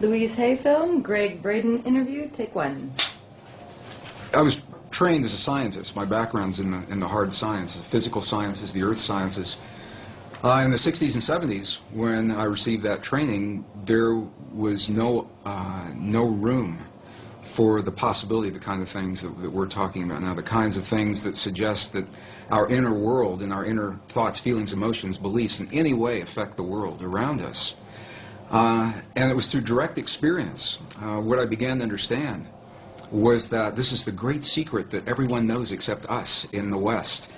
Louise Hay film, Gregg Braden interview, take one. I was trained as a scientist. My background's in the hard sciences, the physical sciences, the earth sciences. In the 60s and 70s, when I received that training, there was no room for the possibility of the kind of things that we're talking about now, the kinds of things that suggest that our inner world and our inner thoughts, feelings, emotions, beliefs in any way affect the world around us. And it was through direct experience. What I began to understand was that this is the great secret that everyone knows except us in the West.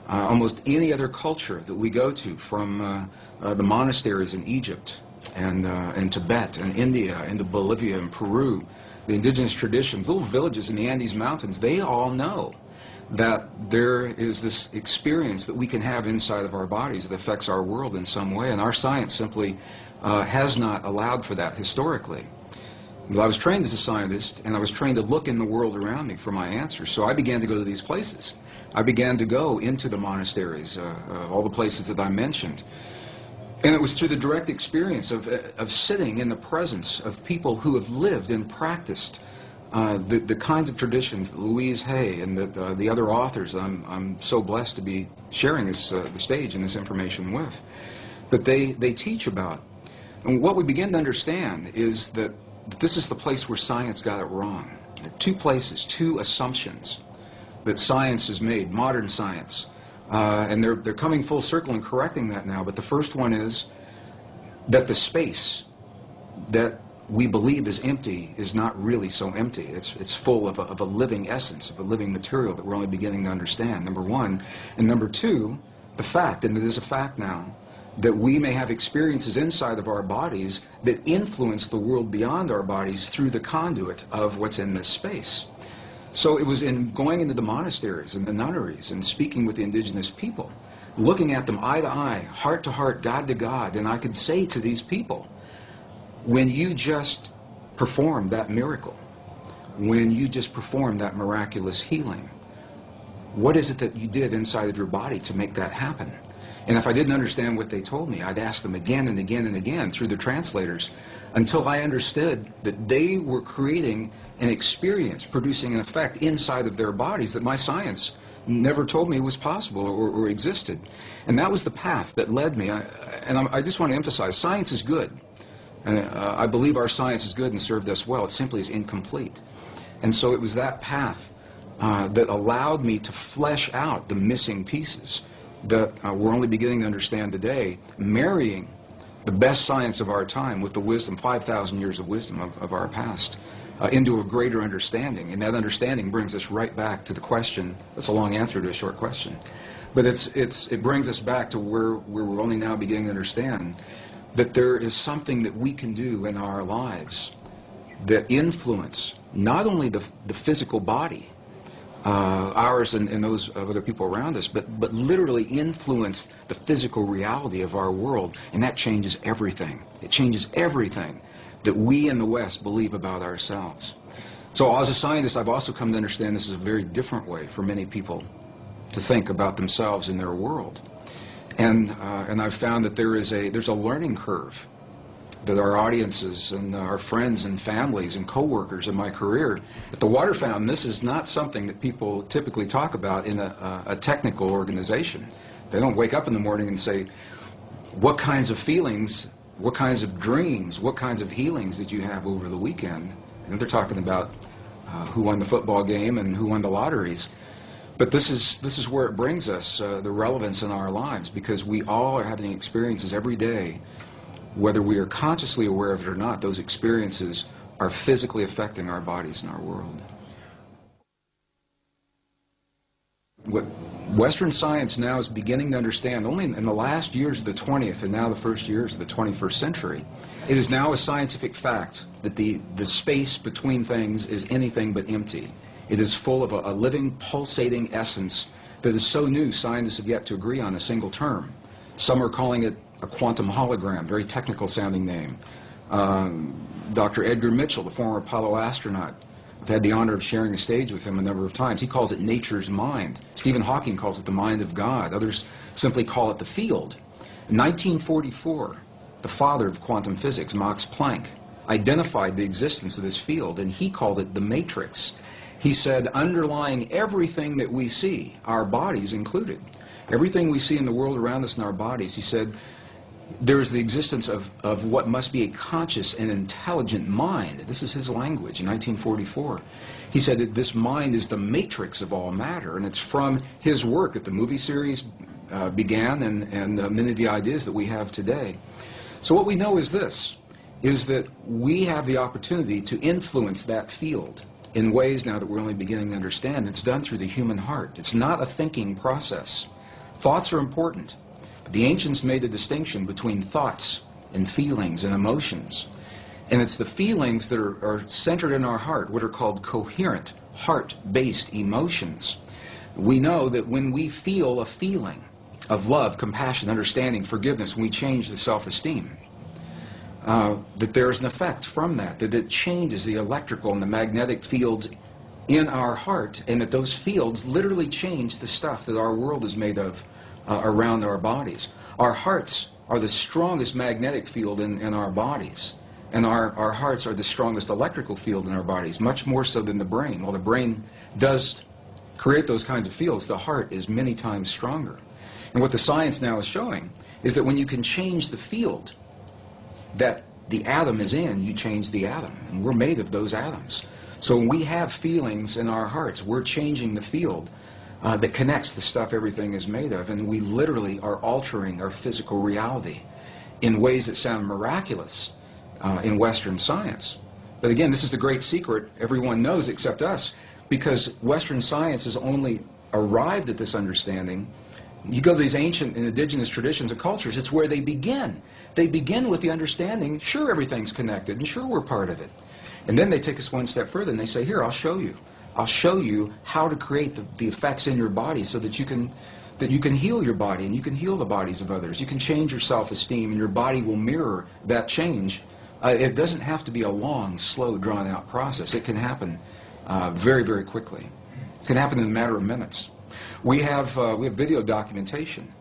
Almost any other culture that we go to, from the monasteries in Egypt and Tibet and India and Bolivia and Peru, the indigenous traditions, little villages in the Andes Mountains, they all know that there is this experience that we can have inside of our bodies that affects our world in some way, and our science simply has not allowed for that historically. Well, I was trained as a scientist, and I was trained to look in the world around me for my answers, so I began to go to these places. I began to go into the monasteries, all the places that I mentioned. And it was through the direct experience of sitting in the presence of people who have lived and practiced the kinds of traditions that Louise Hay and the other authors I'm so blessed to be sharing the stage and this information with, that they teach about. And what we begin to understand is that this is the place where science got it wrong. There are two places, two assumptions that science has made, modern science. And they're coming full circle and correcting that now. But the first one is that the space that we believe is empty is not really so empty. It's full of a living essence, of a living material that we're only beginning to understand, number one. And number two, the fact, and it is a fact now, that we may have experiences inside of our bodies that influence the world beyond our bodies through the conduit of what's in this space. So it was in going into the monasteries and the nunneries and speaking with the indigenous people, looking at them eye to eye, heart to heart, God to God, and I could say to these people, when you just performed that miracle, when you just performed that miraculous healing, what is it that you did inside of your body to make that happen? And if I didn't understand what they told me, I'd ask them again and again and again through the translators until I understood that they were creating an experience, producing an effect inside of their bodies that my science never told me was possible or existed. And that was the path that led me. I just want to emphasize, science is good. And I believe our science is good and served us well. It simply is incomplete. And so it was that path that allowed me to flesh out the missing pieces that we're only beginning to understand today, marrying the best science of our time with the wisdom, 5,000 years of wisdom of our past, into a greater understanding. And that understanding brings us right back to the question. That's a long answer to a short question. But it brings us back to where we're only now beginning to understand that there is something that we can do in our lives that influence not only the physical body, ours and those of other people around us, but literally influence the physical reality of our world, and that changes everything. It changes everything that we in the West believe about ourselves. So as a scientist, I've also come to understand this is a very different way for many people to think about themselves and their world. And I've found that there's a learning curve that our audiences and our friends and families and coworkers in my career at the Water Fountain, this is not something that people typically talk about in a technical organization. They don't wake up in the morning and say, what kinds of feelings, what kinds of dreams, what kinds of healings did you have over the weekend? And they're talking about who won the football game and who won the lotteries. But this is where it brings us, the relevance in our lives, because we all are having experiences every day. Whether we are consciously aware of it or not, those experiences are physically affecting our bodies and our world. What Western science now is beginning to understand, only in the last years of the 20th and now the first years of the 21st century, it is now a scientific fact that the space between things is anything but empty. It is full of a living, pulsating essence that is so new, scientists have yet to agree on a single term. Some are calling it a quantum hologram, very technical sounding name. Dr. Edgar Mitchell, the former Apollo astronaut, I've had the honor of sharing a stage with him a number of times. He calls it nature's mind. Stephen Hawking calls it the mind of God. Others simply call it the field. In 1944, the father of quantum physics, Max Planck, identified the existence of this field, and he called it the matrix. He said, underlying everything that we see, our bodies included, everything we see in the world around us in our bodies, he said, there's the existence of what must be a conscious and intelligent mind. This is his language in 1944. He said that this mind is the matrix of all matter, and it's from his work that the movie series began and many of the ideas that we have today. So what we know is this, is that we have the opportunity to influence that field in ways now that we're only beginning to understand. It's done through the human heart. It's not a thinking process. Thoughts are important. The ancients made a distinction between thoughts and feelings and emotions. And it's the feelings that are centered in our heart, what are called coherent, heart-based emotions. We know that when we feel a feeling of love, compassion, understanding, forgiveness, when we change the self-esteem, that there's an effect from that it changes the electrical and the magnetic fields in our heart, and that those fields literally change the stuff that our world is made of around our bodies. Our hearts are the strongest magnetic field in our bodies, and our hearts are the strongest electrical field in our bodies, much more so than the brain. While the brain does create those kinds of fields, the heart is many times stronger. And what the science now is showing is that when you can change the field that the atom is in, you change the atom, and we're made of those atoms. So when we have feelings in our hearts, we're changing the field that connects the stuff everything is made of, and we literally are altering our physical reality in ways that sound miraculous in Western science. But again, this is the great secret everyone knows except us, because Western science has only arrived at this understanding. You go to these ancient and indigenous traditions and cultures, it's where they begin. They begin with the understanding, sure, everything's connected, and sure, we're part of it. And then they take us one step further, and they say, here, I'll show you. I'll show you how to create the effects in your body so that you can heal your body, and you can heal the bodies of others. You can change your self-esteem, and your body will mirror that change. It doesn't have to be a long, slow, drawn-out process. It can happen very, very quickly. It can happen in a matter of minutes. We have video documentation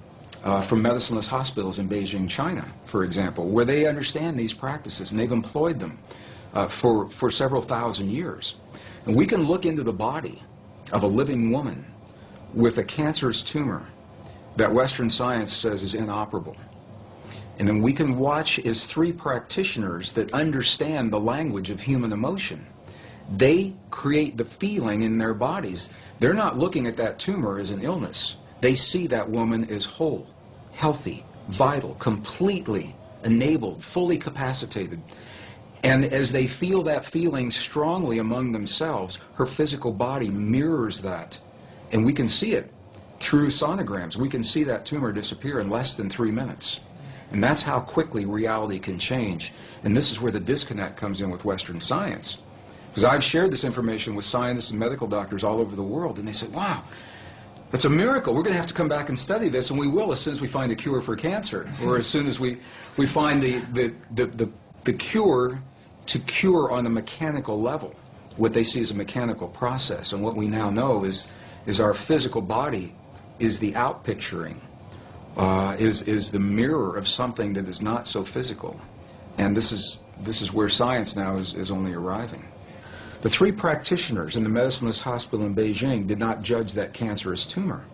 from medicineless hospitals in Beijing, China, for example, where they understand these practices, and they've employed them for several thousand years. And we can look into the body of a living woman with a cancerous tumor that Western science says is inoperable. And then we can watch as three practitioners that understand the language of human emotion. They create the feeling in their bodies. They're not looking at that tumor as an illness. They see that woman as whole, healthy, vital, completely enabled, fully capacitated. And as they feel that feeling strongly among themselves, her physical body mirrors that. And we can see it through sonograms. We can see that tumor disappear in less than 3 minutes. And that's how quickly reality can change. And this is where the disconnect comes in with Western science. Because I've shared this information with scientists and medical doctors all over the world, and they say, wow, that's a miracle. We're going to have to come back and study this, and we will as soon as we find a cure for cancer, or as soon as we find the cure to cure on a mechanical level, what they see as a mechanical process. And what we now know is our physical body is the outpicturing, is the mirror of something that is not so physical. And this is where science now is only arriving. The three practitioners in the medicineless hospital in Beijing did not judge that cancerous tumor.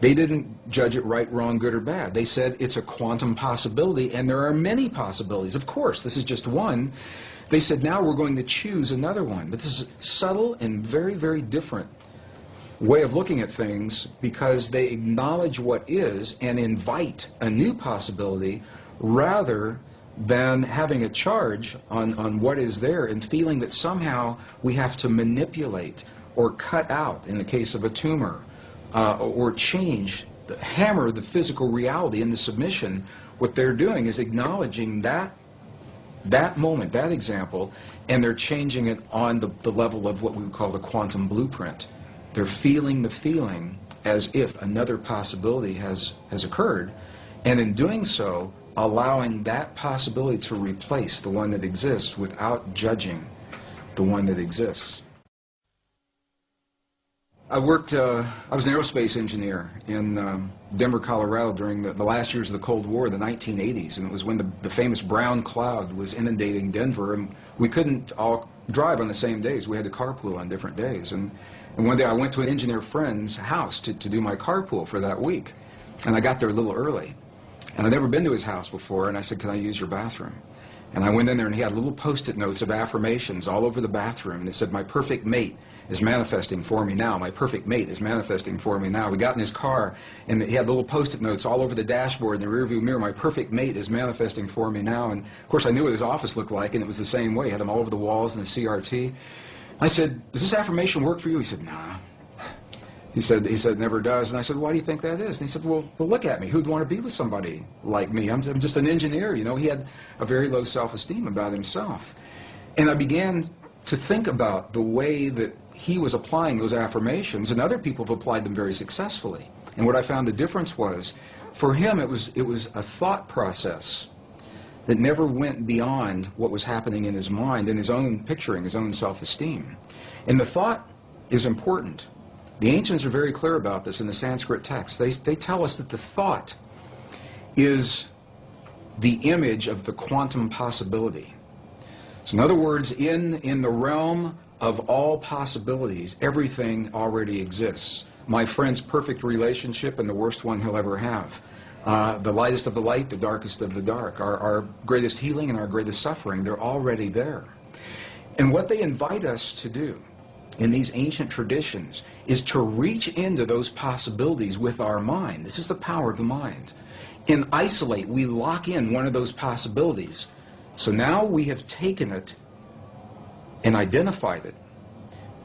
They didn't judge it right, wrong, good, or bad. They said it's a quantum possibility, and there are many possibilities. Of course, this is just one. They said, now we're going to choose another one. But this is a subtle and very, very different way of looking at things, because they acknowledge what is and invite a new possibility rather than having a charge on what is there and feeling that somehow we have to manipulate or cut out, in the case of a tumor, or change, hammer the physical reality into submission. What they're doing is acknowledging that moment, that example, and they're changing it on the level of what we would call the quantum blueprint. They're feeling the feeling as if another possibility has occurred, and in doing so, allowing that possibility to replace the one that exists without judging the one that exists. I worked, I was an aerospace engineer in Denver, Colorado during the last years of the Cold War, the 1980s, and it was when the famous brown cloud was inundating Denver, and we couldn't all drive on the same days. We had to carpool on different days. And one day I went to an engineer friend's house to do my carpool for that week, and I got there a little early. And I'd never been to his house before, and I said, "Can I use your bathroom?" And I went in there, and he had little Post-it notes of affirmations all over the bathroom, and it said, "My perfect mate is manifesting for me now. My perfect mate is manifesting for me now." We got in his car, and he had little Post-it notes all over the dashboard and the rearview mirror. "My perfect mate is manifesting for me now." And of course, I knew what his office looked like, and it was the same way. He had them all over the walls in the CRT. I said, "Does this affirmation work for you?" He said, "Nah." He said, "Never does." And I said, "Why do you think that is?" And he said, well, look at me. Who'd want to be with somebody like me? I'm just an engineer, you know. He had a very low self-esteem about himself. And I began to think about the way that he was applying those affirmations, and other people have applied them very successfully. And what I found the difference was, for him, it was a thought process that never went beyond what was happening in his mind, in his own picturing, his own self-esteem. And the thought is important. The ancients are very clear about this in the Sanskrit text. They tell us that the thought is the image of the quantum possibility. So in other words, in the realm of all possibilities, everything already exists. My friend's perfect relationship and the worst one he'll ever have. The lightest of the light, the darkest of the dark. Our greatest healing and our greatest suffering, they're already there. And what they invite us to do in these ancient traditions is to reach into those possibilities with our mind. This is the power of the mind. In isolate, we lock in one of those possibilities. So now we have taken it and identified it.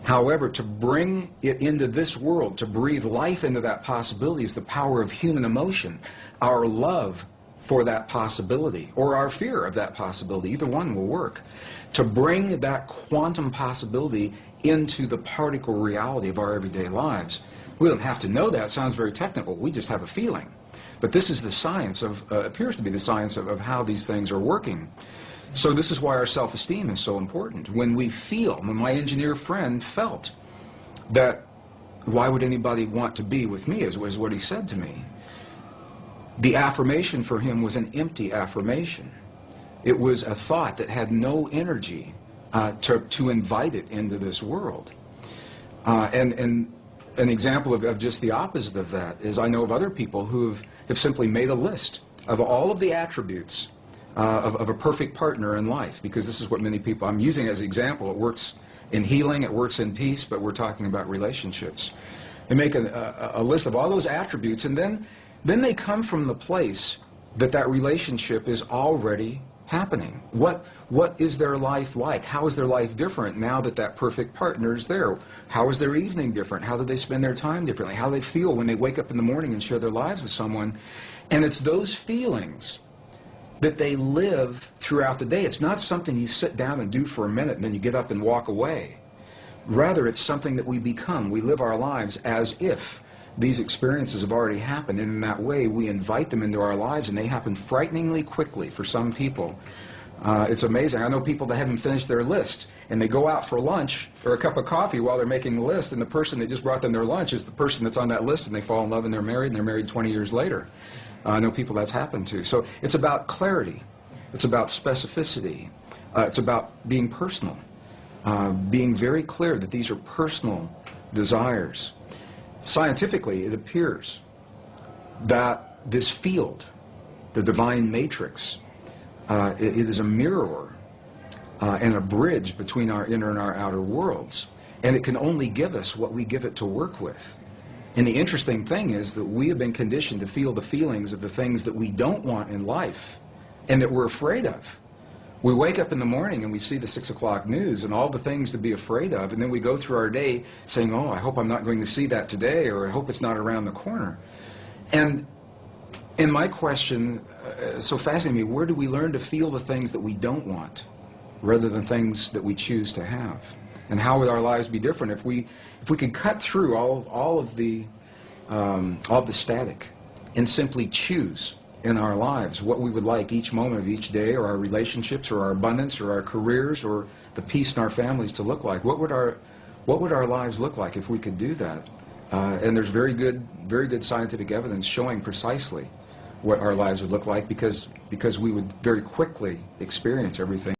However, to bring it into this world, to breathe life into that possibility, is the power of human emotion, our love for that possibility, or our fear of that possibility. Either one will work. To bring that quantum possibility into the particle reality of our everyday lives. We don't have to know that. It sounds very technical. We just have a feeling. But this is the science of, appears to be the science of how these things are working. So this is why our self-esteem is so important. When we feel, when my engineer friend felt that, why would anybody want to be with me, is what he said to me. The affirmation for him was an empty affirmation. It was a thought that had no energy to invite it into this world. And an example of just the opposite of that is I know of other people who have simply made a list of all of the attributes of a perfect partner in life, because this is what many people, I'm using as an example. It works in healing, it works in peace, but we're talking about relationships. They make a list of all those attributes, and then they come from the place that relationship is already happening. What is their life like? How is their life different now that perfect partner is there? How is their evening different? How do they spend their time differently? How do they feel when they wake up in the morning and share their lives with someone? And it's those feelings that they live throughout the day. It's not something you sit down and do for a minute and then you get up and walk away. Rather, it's something that we become. We live our lives as if these experiences have already happened, and in that way we invite them into our lives, and they happen frighteningly quickly for some people. It's amazing. I know people that haven't finished their list, and they go out for lunch or a cup of coffee while they're making the list, and the person that just brought them their lunch is the person that's on that list, and they fall in love and they're married 20 years later. I know people that's happened to. So it's about clarity. It's about specificity. It's about being personal. Being very clear that these are personal desires. Scientifically, it appears that this field, the divine matrix, it is a mirror and a bridge between our inner and our outer worlds. And it can only give us what we give it to work with. And the interesting thing is that we have been conditioned to feel the feelings of the things that we don't want in life and that we're afraid of. We wake up in the morning and we see the 6 o'clock news and all the things to be afraid of, and then we go through our day saying, oh, I hope I'm not going to see that today, or I hope it's not around the corner. And my question, so fascinating me, where do we learn to feel the things that we don't want rather than things that we choose to have? And how would our lives be different if we could cut through all of the static and simply choose in our lives what we would like each moment of each day, or our relationships, or our abundance, or our careers, or the peace in our families to look like? What would what would our lives look like if we could do that? And there's very good scientific evidence showing precisely what our lives would look like because we would very quickly experience everything